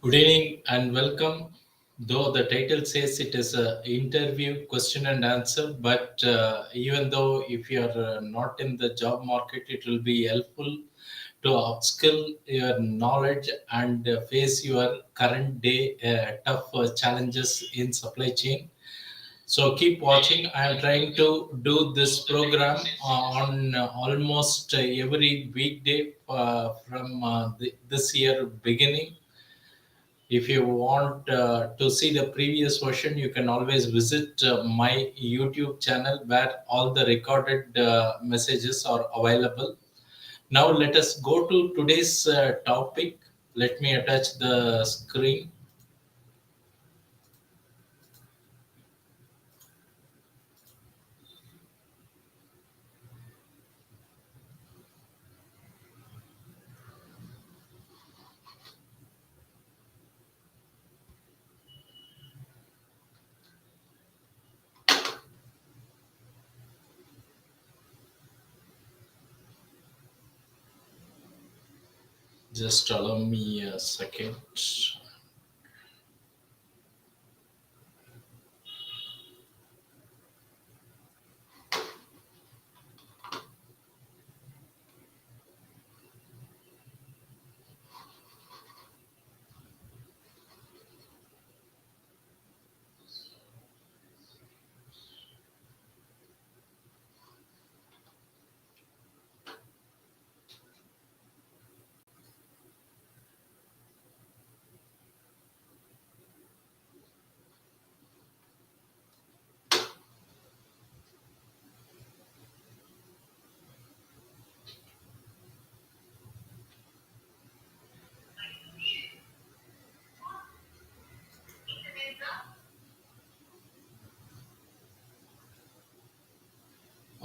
Good evening and welcome. Though the title says it is a interview question and answer, but even though if you are not in the job market, it will be helpful to upskill your knowledge and face your current day tough challenges in supply chain. So keep watching. I am trying to do this program on almost every weekday from this year beginning. If you want to see the previous version, you can always visit my YouTube channel where all the recorded messages are available. Now, let us go to today's topic. Let me attach the screen. Just allow me a second.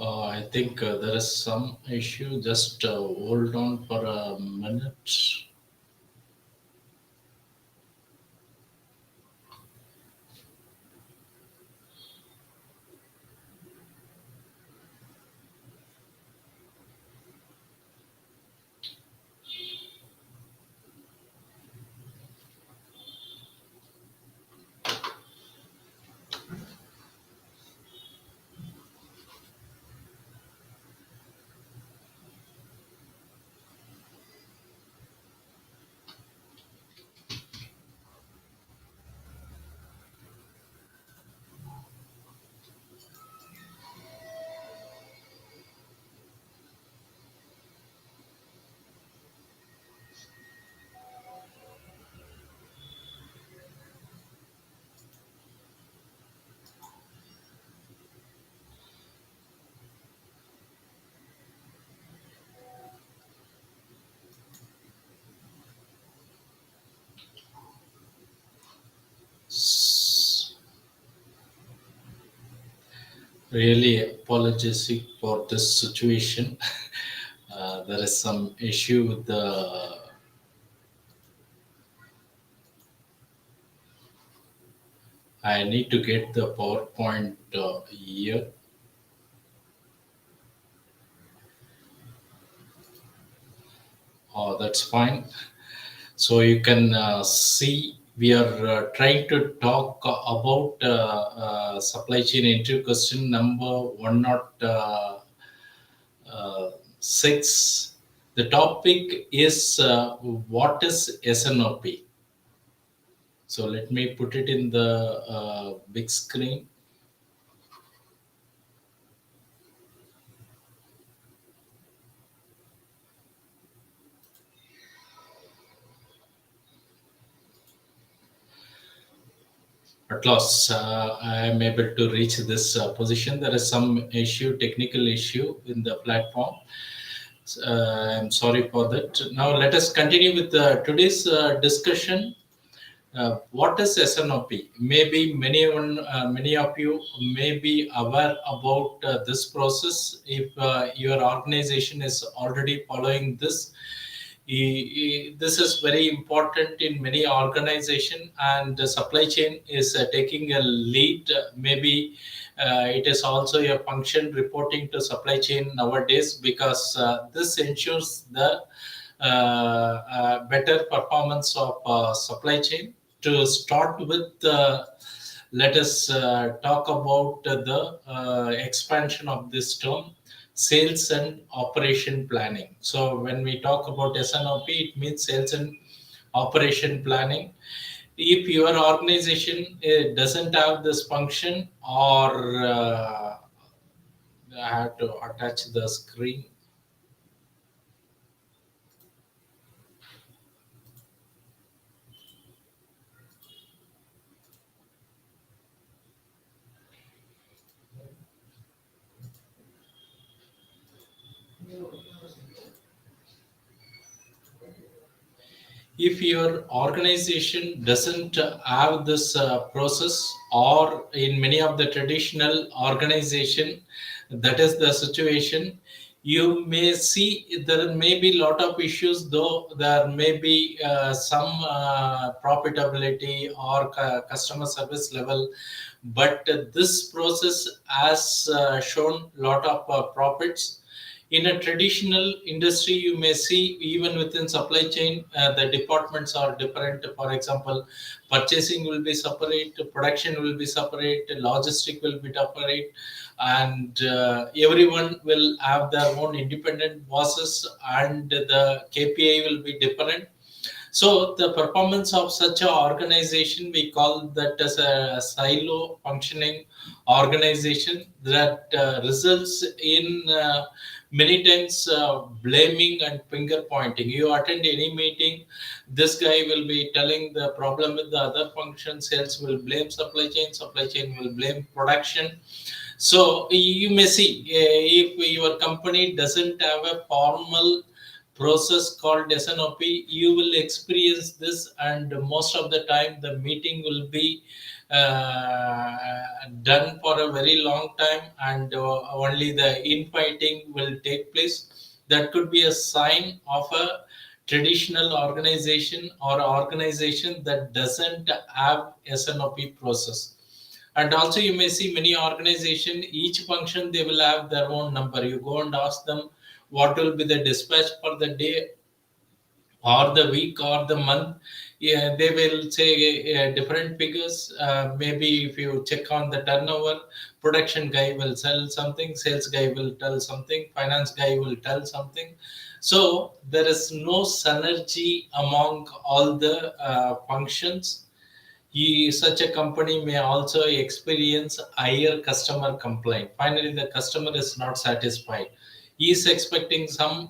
I think there is some issue. Just hold on for a minute. Really apologetic for this situation. There is some issue with the. I need to get the PowerPoint here. Oh, that's fine. So you can see we are trying to talk about supply chain interview question number 106. The topic is what is S&OP? So let me put it in the big screen. At last, I am able to reach this position. There is some issue, technical issue in the platform. I'm sorry for that. Now let us continue with today's discussion. What is S&OP? Maybe many of you may be aware about this process. If your organization is already following this, this is very important in many organization, and the supply chain is taking a lead. Maybe it is also a function reporting to supply chain nowadays, because this ensures the better performance of supply chain. To start with, let us talk about the expansion of this term, sales and operation planning. So when we talk about S&OP, it means sales and operation planning. If your organization doesn't have this function, or I have to attach the screen. If your organization doesn't have this process, or in many of the traditional organization, that is the situation, you may see there may be a lot of issues, though there may be some profitability or customer service level, but this process has shown a lot of profits. In a traditional industry, you may see even within supply chain, the departments are different. For example, purchasing will be separate, production will be separate, logistic will be separate, and everyone will have their own independent bosses, and the KPI will be different. So the performance of such an organization, we call that as a silo functioning organization, that results in many times blaming and finger pointing. You attend any meeting, this guy will be telling the problem with the other function, sales will blame supply chain will blame production. So you may see, if your company doesn't have a formal process called S&OP, you will experience this, and most of the time the meeting will be done for a very long time, and only the infighting will take place. That could be a sign of a traditional organization, or organization that doesn't have S&OP process. And also you may see many organization, each function they will have their own number. You go and ask them what will be the dispatch for the day or the week or the month. Yeah, they will say different figures. Maybe if you check on the turnover, production guy will sell something, sales guy will tell something, finance guy will tell something. So there is no synergy among all the functions. Such a company may also experience higher customer complaint. Finally, the customer is not satisfied. He is expecting some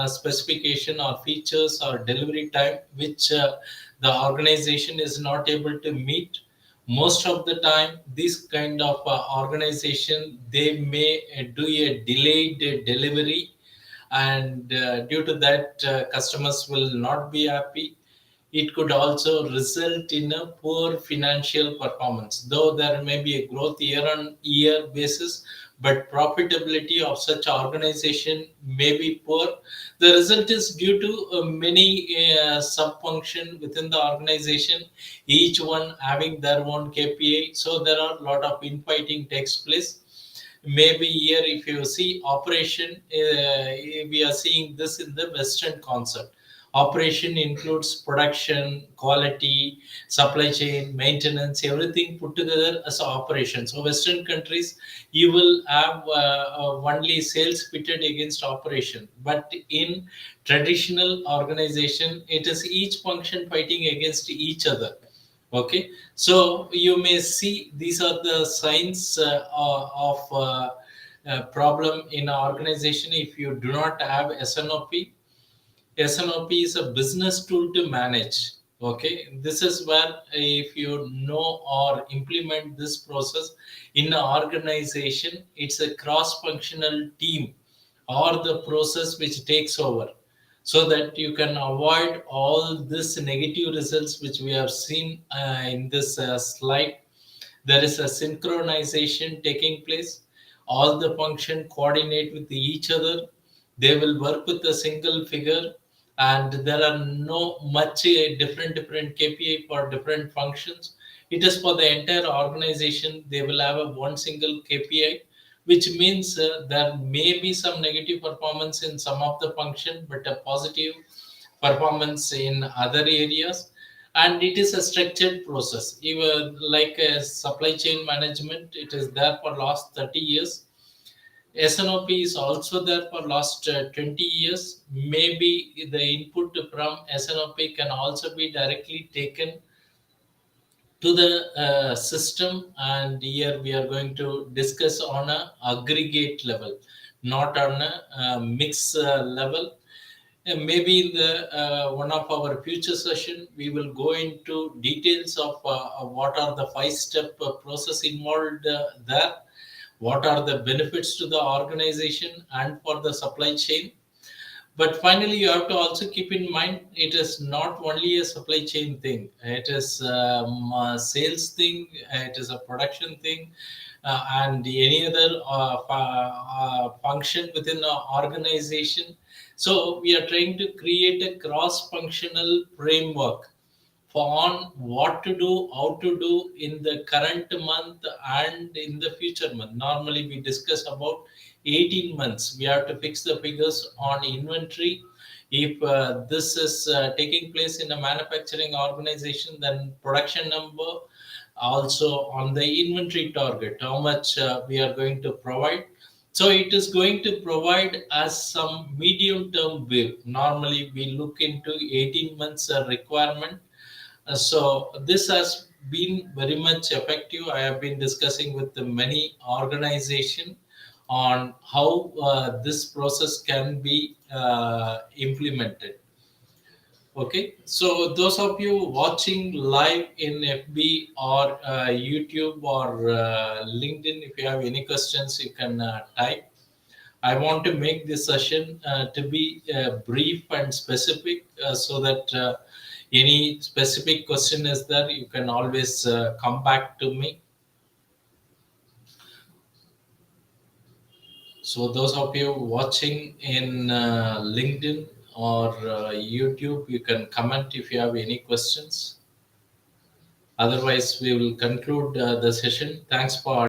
specification or features or delivery time, which the organization is not able to meet. Most of the time, this kind of organization, they may do a delayed delivery, and due to that, customers will not be happy. It could also result in a poor financial performance. Though there may be a growth year on year basis, but profitability of such organization may be poor. The result is due to many sub-function within the organization, each one having their own KPI. So there are a lot of infighting takes place. Maybe here, if you see operation, we are seeing this in the Western concept. Operation includes production, quality, supply chain, maintenance, everything put together as an operation. So Western countries, you will have only sales pitted against operation. But in traditional organization, it is each function fighting against each other. Okay, so you may see these are the signs of problem in an organization if you do not have S&OP. S&OP is a business tool to manage. Okay, this is where if you know or implement this process in an organization, it's a cross-functional team or the process which takes over, so that you can avoid all this negative results which we have seen in this slide. There is a synchronization taking place. All the function coordinate with each other. They will work with a single figure, and there are no much different KPI for different functions. It is for the entire organization. They will have a one single KPI, which means there may be some negative performance in some of the function, but a positive performance in other areas. And it is a structured process. Even like supply chain management, it is there for last 30 years. S&OP is also there for last 20 years. Maybe the input from S&OP can also be directly taken to the system, and here we are going to discuss on a aggregate level, not on a mix level. And maybe in the one of our future session, we will go into details of what are the five-step process involved there, what are the benefits to the organization and for the supply chain. But finally, you have to also keep in mind it is not only a supply chain thing. It is a sales thing. It is a production thing, and any other function within the organization. So we are trying to create a cross-functional framework for on what to do, how to do in the current month and in the future month. Normally, we discuss about 18 months. We have to fix the figures on inventory. If this is taking place in a manufacturing organization, then production number, also on the inventory target, how much we are going to provide. So it is going to provide us some medium term view. Normally, we look into 18 months requirement. So this has been very much effective. I have been discussing with the many organization on how this process can be implemented. Okay, so those of you watching live in FB or YouTube or LinkedIn, if you have any questions, you can type. I want to make this session to be brief and specific, so that any specific question is there, you can always come back to me. So those of you watching in LinkedIn or YouTube, you can comment if you have any questions. Otherwise, we will conclude the session. Thanks for